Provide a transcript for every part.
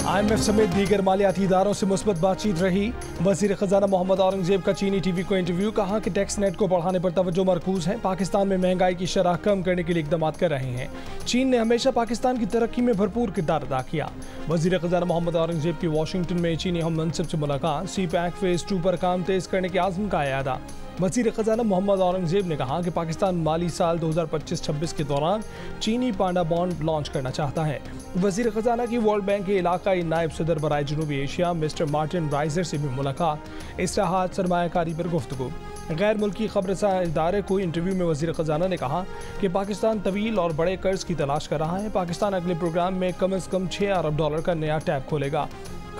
IMF समेत दीगर मालियाती इदारों से मुस्बत बातचीत रही। वजीर खजाना मोहम्मद औरंगजेब का चीनी टीवी को इंटरव्यू, कहा कि टैक्स नेट को बढ़ाने पर तवज्जो मरकूज है। पाकिस्तान में महंगाई की शरह कम करने के लिए इकदाम कर रहे हैं। चीन ने हमेशा पाकिस्तान की तरक्की में भरपूर किरदार अदा किया। वजीर खजाना मोहम्मद औरंगजेब की वाशिंगटन में चीनी हम मनसब से मुलाकात, CPEC फेज 2 पर काम तेज करने के आज़म का अयादा। वजीर खजाना मोहम्मद औरंगजेब ने कहा कि पाकिस्तान माली साल 2025-26 के दौरान चीनी पांडा बॉन्ड लॉन्च करना चाहता है। वजीर खजाना की वर्ल्ड बैंक के इलाकाई नायब सदर बराए जनूबी एशिया मिस्टर मार्टिन राइजर से भी मुलाकात, इस्लाहात सरमायाकारी पर गुफ्तगू। गैर मुल्की खबरसा इदारे को इंटरव्यू में वजीर खजाना ने कहा कि पाकिस्तान तवील और बड़े कर्ज की तलाश कर रहा है। पाकिस्तान अगले प्रोग्राम में कम अज़ कम $6 अरब का नया टैब खोलेगा।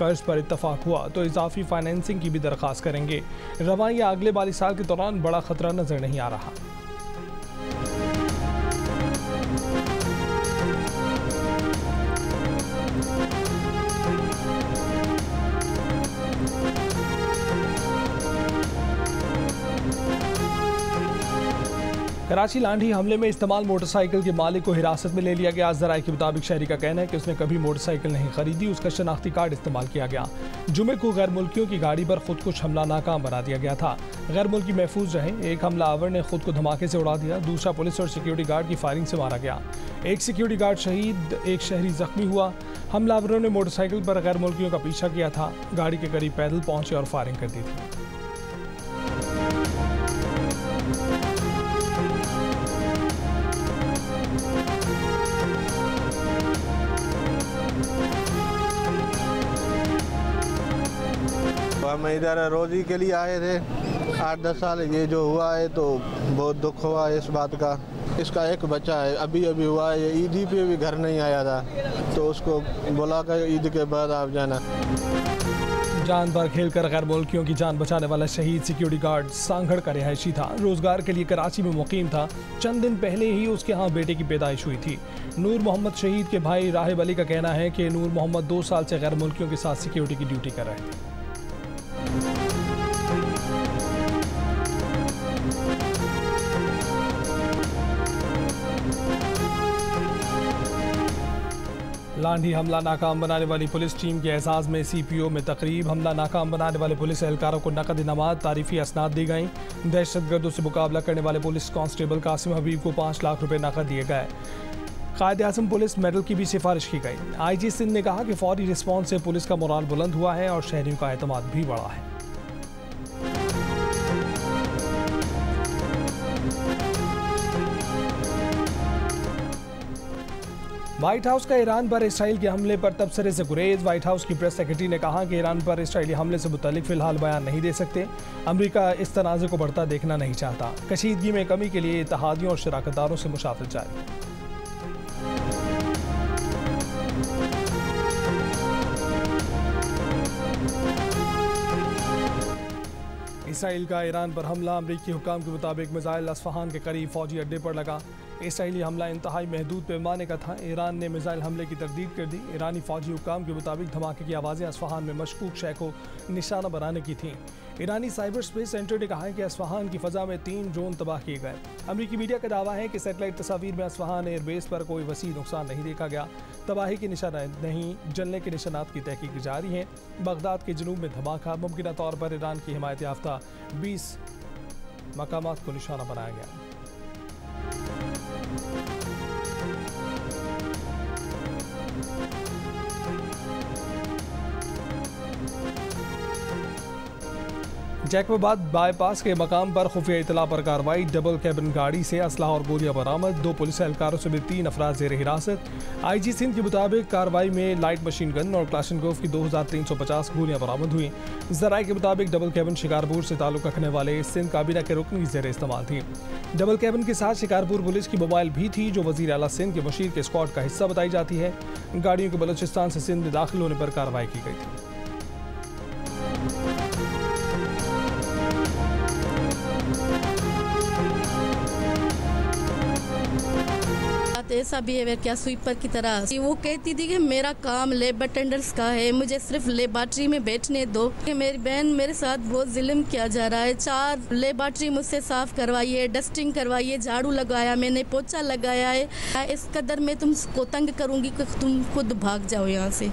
कर्ज पर इत्तफाक हुआ तो इजाफी फाइनेंसिंग की भी दरख्वास्त करेंगे। रवां या अगले माली साल के दौरान बड़ा खतरा नजर नहीं आ रहा। कराची लांढी हमले में इस्तेमाल मोटरसाइकिल के मालिक को हिरासत में ले लिया गया। ज़राए के मुताबिक शहरी का कहना है कि उसने कभी मोटरसाइकिल नहीं खरीदी, उसका शनाख्ती कार्ड इस्तेमाल किया गया। जुमे को गैर मुल्कियों की गाड़ी पर खुदकुश हमला नाकाम बना दिया गया था। गैर मुल्की महफूज रहे। एक हमलावर ने खुद को धमाके से उड़ा दिया, दूसरा पुलिस और सिक्योरिटी गार्ड की फायरिंग से मारा गया। एक सिक्योरिटी गार्ड शहीद, एक शहरी जख्मी हुआ। हमलावरों ने मोटरसाइकिल पर गैर मुल्कियों का पीछा किया था, गाड़ी के करीब पैदल पहुंचे और फायरिंग कर दी थी। हम इधर रोजी के लिए आए थे 8-10 साल। ये जो हुआ है तो बहुत दुख हुआ है इस बात का। इसका एक बच्चा है, अभी हुआ है। ये ईद पे भी घर नहीं आया था, तो उसको बुला कर ईद के बाद आप जाना। जान पर खेलकर गैर मुल्कियों की जान बचाने वाला शहीद सिक्योरिटी गार्ड सांगड़ का रिहायशी था। रोजगार के लिए कराची में मुकीम था। चंद दिन पहले ही उसके यहाँ बेटे की पैदाइश हुई थी। नूर मोहम्मद शहीद के भाई राहिब अली का कहना है कि नूर मोहम्मद 2 साल से गैर मुल्कियों के साथ सिक्योरिटी की ड्यूटी कर रहे थे। लांढी हमला नाकाम बनाने वाली पुलिस टीम के एजाज़ में CPO में तकरीब। हमला नाकाम बनाने वाले पुलिस एहलकारों को नकद इनामात, तारीफी असनाद दी गई। दहशतगर्दों से मुकाबला करने वाले पुलिस कांस्टेबल कासिम हबीब को 5 लाख रुपए नकद दिए गए। कायद आज़म पुलिस मेडल की भी सिफारिश की गई। IG सिंध ने कहा कि फौरी रिस्पॉन्स से पुलिस का मोराल बुलंद हुआ है और शहरियों का एतमाद भी बढ़ा है। व्हाइट हाउस का ईरान पर इसराइल के हमले पर तबसरे से गुरेज। व्हाइट हाउस की प्रेस सेक्रेटरी ने कहा कि ईरान पर इसराइली हमले से मुतालिक फिलहाल बयान नहीं दे सकते। अमेरिका इस तनाज़े को बढ़ता देखना नहीं चाहता। कशीदगी में कमी के लिए इत्तेहादियों और शराकतदारों से मुशावरत जारी। इसराइल का ईरान पर हमला, अमरीकी हुक्काम के मुताबिक मिसाइल अस्फहान के करीब फौजी अड्डे पर लगा। इसराइली हमला इंतहाई महदूद पैमाने का था। ईरान ने मिसाइल हमले की तरदीद कर दी। ईरानी फौजी हुक्काम के मुताबिक धमाके की आवाज़ें अस्फहान में मशकूक शय को निशाना बनाने की थीं। ईरानी साइबर स्पेस सेंटर ने कहा है कि अस्फहान की फ़ज़ा में 3 ड्रोन तबाह किए गए। अमरीकी मीडिया का दावा है कि सैटेलाइट तस्वीर में अस्फहान एयरबेस पर कोई वसी नुकसान नहीं देखा गया। तबाही के निशानात नहीं, जलने के निशानात की तहकीक जारी है। बगदाद के जनूब में धमाका, मुमकिन तौर पर ईरान की हिमायत याफ्ता 20 मकामात को निशाना बनाया गया। जैकबाबाद बाईपास के मकाम पर खुफिया इतला पर कार्रवाई। डबल कैबिन गाड़ी से असलहा और गोलियां बरामद। 2 पुलिस एहलकारों से भी 3 अफराद ज़ेर हिरासत। IG सिंध के मुताबिक कार्रवाई में लाइट मशीन गन और क्लाशनकोफ की 2350 गोलियां बरामद हुई। ज़राए के मुताबिक डबल कैबिन शिकारपुर से ताल्लुक़ रखने वाले सिंध काबीना के रुकन की ज़ेर इस्तेमाल थी। डबल कैबिन के साथ शिकारपुर पुलिस की मोबाइल भी थी, जो वज़ीर आला सिंध के मुशीर के स्क्वाड का हिस्सा बताई जाती है। गाड़ियों के बलूचिस्तान से सिंध में दाखिल होने पर कार्रवाई की गई थी। ऐसा बिहेवियर किया स्वीपर की तरह। वो कहती थी कि मेरा काम लेब अटेंडर्स का है, मुझे सिर्फ लेबार्ट्री में बैठने दो। कि मेरी बहन मेरे साथ बहुत जुल्म किया जा रहा है। 4 लेबार्ट्री मुझसे साफ करवाई है, डस्टिंग करवाई है, झाड़ू लगाया, मैंने पोछा लगाया है। इस कदर मैं तुमको तंग करूंगी कि तुम खुद भाग जाओ यहाँ से।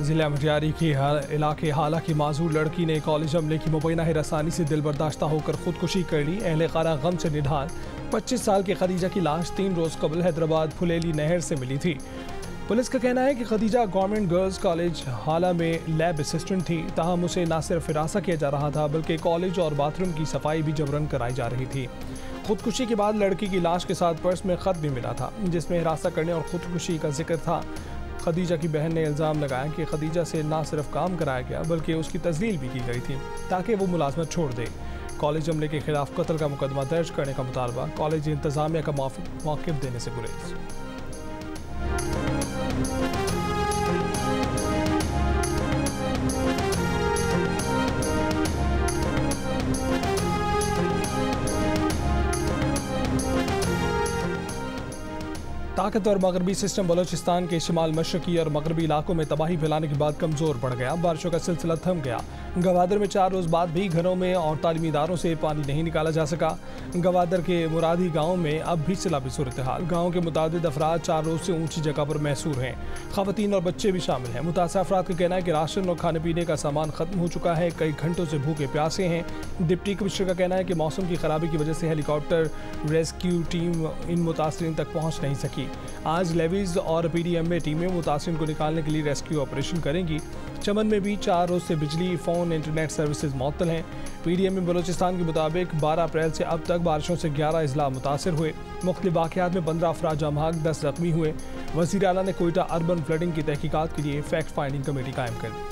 जिला मटियारी के इलाके हाला की माजूर लड़की ने कॉलेज अमले की मुबैना हिरासानी से दिल बर्दाश्ता होकर खुदकुशी कर ली। अहले खाना गम से निढाल 25 साल की खदीजा की लाश 3 रोज कबल हैदराबाद फुलेली नहर से मिली थी। पुलिस का कहना है कि खदीजा गवर्नमेंट गर्ल्स कॉलेज हाला में लैब असिस्टेंट थी। ताहम उसे न सिर्फ हिरासा किया जा रहा था बल्कि कॉलेज और बाथरूम की सफाई भी जबरन कराई जा रही थी। खुदकुशी के बाद लड़की की लाश के साथ पर्स में खत भी मिला था जिसमें हिरासा करने और खुदकुशी का जिक्र था। खदीजा की बहन ने इल्ज़ाम लगाया कि खदीजा से ना सिर्फ काम कराया गया बल्कि उसकी तस्लील भी की गई थी ताकि वो मुलाजमत छोड़ दे। कॉलेज अमले के खिलाफ कत्ल का मुकदमा दर्ज करने का मुतालबा, कॉलेज इंतजामिया का मौक़िफ़ देने से गुरेज। ताकतवर मगरबी सिस्टम बलोचिस्तान के शिमाल मशरकी और मगरबी इलाकों में तबाही फैलाने के बाद कमज़ोर पड़ गया। बारिशों का सिलसिला थम गया। गवादर में 4 रोज़ बाद भी घरों में और तालीमी इदारों से पानी नहीं निकाला जा सका। गवादर के मुरादी गांव में अब भी सैलाबी सूरत हाल। गाँव के मुतादिद अफराद 4 रोज़ से ऊँची जगह पर महसूर हैं। ख़वातीन और बच्चे भी शामिल हैं। मुतासर अफराद का कहना है कि राशन और खाने पीने का सामान ख़त्म हो चुका है। कई घंटों से भूखे प्यासे हैं। डिप्टी कमिश्नर का कहना है कि मौसम की खराबी की वजह से हेलीकॉप्टर रेस्क्यू टीम इन मुतासरीन तक पहुँच नहीं सकी। आज लेवीज और पीडीएम में टीमें मुतासरीन को निकालने के लिए रेस्क्यू ऑपरेशन करेंगी। चमन में भी 4 रोज से बिजली, फ़ोन, इंटरनेट सर्विसेज मुअत्तल हैं। पीडीएम में बलोचिस्तान के मुताबिक 12 अप्रैल से अब तक बारिशों से 11 अजला मुतासर हुए। मुख्तलिफ वाक़यात में 15 अफराद जाम हक, 10 ज़ख्मी हुए। वज़ीर आला ने कोयटा अर्बन फ्लडिंग की तहकीकात के लिए फैक्ट फाइंडिंग कमेटी कायम कर दी।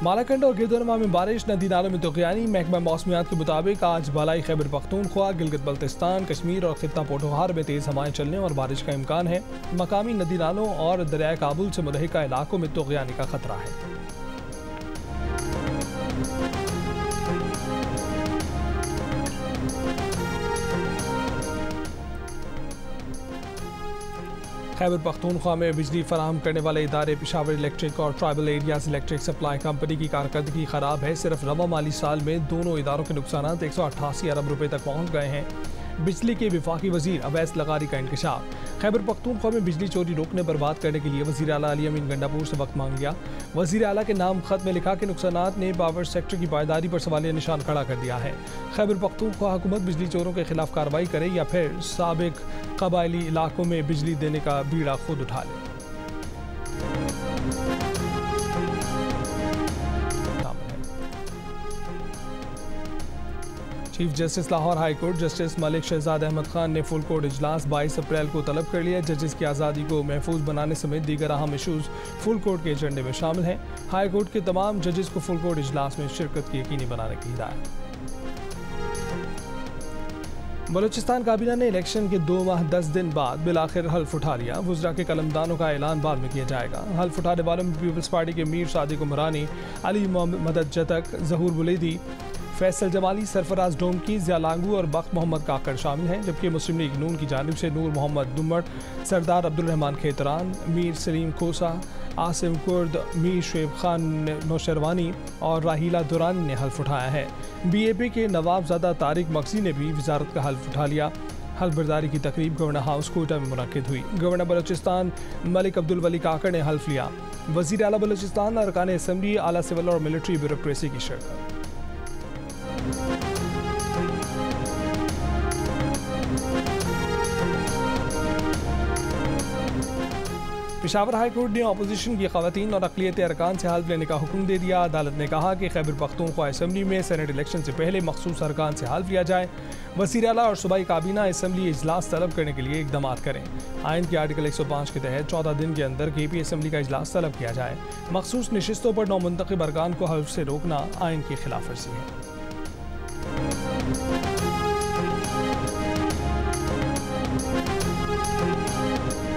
मालाकंड और गिरदोनमा में बारिश, नदी नालों में तुग़यानी। महकमा मौसमियात के मुताबिक आज बालाई खैबर पख्तूनख्वा, गिलगित बल्तिस्तान, कश्मीर और खित्ता पोठोहार में तेज़ हवाएं चलने और बारिश का इम्कान है। मकामी नदी नालों और दरियाए काबुल से मुलहिका इलाकों में तुग़यानी का खतरा है। खैबर पख्तूनख्वा में बिजली फराहम करने वाले इदारे पेशावर इलेक्ट्रिक और tribal areas electric supply company की कारकर्दगी खराब है। सिर्फ रवा माली साल में दोनों इदारों के नुकसान 188 अरब रुपए तक पहुँच गए हैं। बिजली के विफाकी वजीर अवैस लगारी का इंकशाफ। खैबर पख्तूनख्वा में बिजली चोरी रोकने पर बात करने के लिए वज़ीर आला अली अमीन गंडापुर से वक्त मांग लिया। वज़ीर आला के नाम खत में लिखा कि नुकसानात ने पावर सेक्टर की पायदारी पर सवालिया निशान खड़ा कर दिया है। खैबर पख्तूनख्वा हुकूमत बिजली चोरों के खिलाफ कार्रवाई करे या फिर साबिक कबायली इलाकों में बिजली देने का बीड़ा खुद उठा ले। Chief justice Lahore high court justice Malik Shahzad Ahmad Khan ने फुल कोर्ट इजलास 22 अप्रैल को तलब कर लिया। जजेस की आज़ादी को महफूज बनाने समेत दीगर अहम इशूज़ फुल कोर्ट के एजेंडे में शामिल हैं। हाई कोर्ट के तमाम जजेस को फुल कोर्ट इजलास में शिरकत की यकीनी बनाने की हिदायत। बलूचिस्तान काबीना ने इलेक्शन के 2 माह 10 दिन बाद बिलाखिर हल्फ उठा लिया। वुज़रा के कलमदानों का ऐलान बाद में किया जाएगा। हल्फ उठाने वालों में पीपल्स पार्टी के मीर सादिक उमरानी, अली मदद जतक, जहूर बुलेदी, फैसल जमाली, सरफराज डोमकी, ज़िया लांगू और बख्त मोहम्मद काकड़ शामिल हैं। जबकि मुस्लिम लीग नून की जानिब से नूर मोहम्मद दुम्मड़, सरदार अब्दुल रहमान खेतरान, मीर सलीम खोसा, आसिम कुर्द, मीर शुएब खान नौशरवानी और राहीला दुरानी ने हल्फ उठाया है। BAP के नवाबजादा तारिक मकसी ने भी वजारत का हल्फ उठा लिया। हल्फ बर्दारी की तकरीब गवर्नर हाउस कोयटा में मुनक्किद हुई। गवर्नर बलूचिस्तान मलिक अब्दुल वली काकड़ ने हल्फ लिया। वज़ीर आला बलूचिस्तान, अरकान असम्बली, आला सिविल और मिलिट्री ब्यूरोक्रेसी की शिरकत। पेशावर हाई कोर्ट ने अपोजिशन की खवातीन और अक़लियती अरकान से हल्फ लेने का हुक्म दे दिया। अदालत ने कहा कि खैबर पख्तूनख्वा असम्बली में सेनेट इलेक्शन से पहले मखसूस अरकान से हल्फ लिया जाए। वज़ीर आला और सूबाई काबीना असम्बली इजलास तलब करने के लिए इक़दाम करें। आइन के आर्टिकल 105 के तहत 14 दिन के अंदर KP असम्बली का इजलास तलब किया जाए। मखसूस नशिस्तों पर नौमुंतखब अरकान को हल्फ से रोकना आइन की खिलाफ वर्जी है।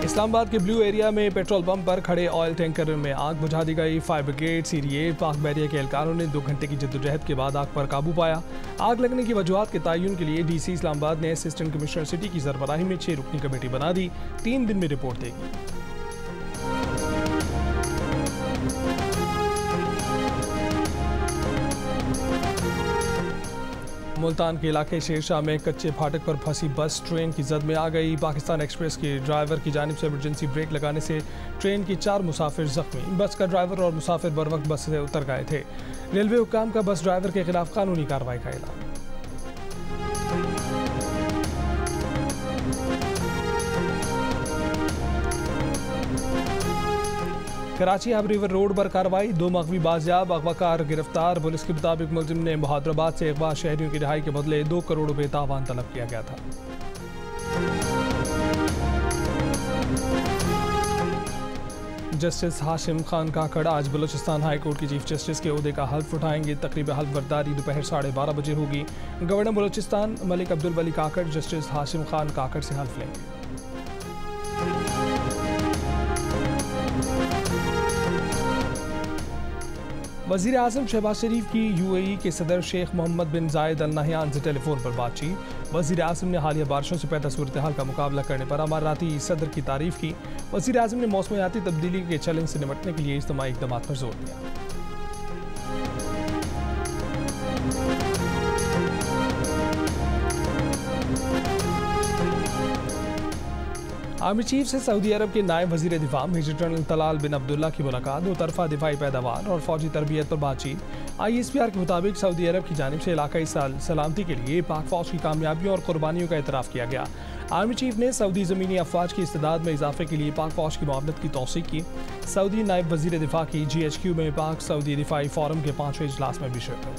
इस्लामाबाद के ब्लू एरिया में पेट्रोल पंप पर खड़े ऑयल टैंकर में आग बुझा दी गई। फायर ब्रिगेड, CDA, पाक बैरिया के एहलकारों ने 2 घंटे की जद्दोजहद के बाद आग पर काबू पाया। आग लगने की वजूहात के तयन के लिए DC इस्लामाबाद ने असिस्टेंट कमिश्नर सिटी की सरबराही में 6 रुकनी कमेटी बना दी। 3 दिन में रिपोर्ट देगी। मुल्तान के इलाके शेरशाह में कच्चे फाटक पर फंसी बस ट्रेन की जद में आ गई। पाकिस्तान एक्सप्रेस के ड्राइवर की जानिब से इमरजेंसी ब्रेक लगाने से ट्रेन की 4 मुसाफिर जख्मी। बस का ड्राइवर और मुसाफिर बर वक्त बस से उतर गए थे। रेलवे हुक्काम का बस ड्राइवर के खिलाफ कानूनी कार्रवाई का ऐलान। कराची हब रिवर रोड पर कार्रवाई, 2 मगवी बाजियाब, अगवाकार गिरफ्तार। पुलिस के मुताबिक मुलजिम ने बहादुराबाद से अगवा शहरियों की रिहाई के बदले 2 करोड़ रुपए तावान तलब किया गया था। जस्टिस हाशिम खान काकड़ आज बलूचिस्तान हाई कोर्ट की चीफ जस्टिस के ओहदे का हल्फ उठाएंगे। तकरीब हल्फ बर्दारी दोपहर 12:30 बजे होगी। गवर्नर बलूचिस्तान मलिक अब्दुल वली काकड़ जस्टिस हाशिम खान काकड़ से हल्फ लेंगे। वज़ीर आज़म शहबाज शरीफ की UAE के सदर शेख मोहम्मद बिन जायद अल नहयान से टेलीफोन पर बातचीत। वज़ीर आज़म ने हालिया बारिशों से पैदा सूरत हाल का मुकाबला करने पर अमाराती सदर की तारीफ की। वज़ीर आज़म ने मौसमियाती तब्दीली के चैलेंज से निपटने के लिए इज्तिमाई इक़दाम पर जोर दिया। आर्मी चीफ से सऊदी अरब के नायब वज़ीर दिफा मेजर जनरल तलाल बिन अब्दुल्ला की मुलाकात। 2 तरफा दिफाई पैदावार और फौजी तरबियत पर बातचीत। ISPR के मुताबिक सऊदी अरब की जानिब से इलाकाई सलामती के लिए पाक फौज की कामयाबियों और कुर्बानियों का एतराफ़ किया गया। आर्मी चीफ ने सऊदी ज़मीनी अफवाज की इस्तेदाद में इजाफे के लिए पाक फौज की मुआवनत की तौसीक की। सऊदी नायब वज़ीर दिफा की GHQ में पाक सऊदी दिफाई फोरम के 5वें इजलास में भी शिरकत।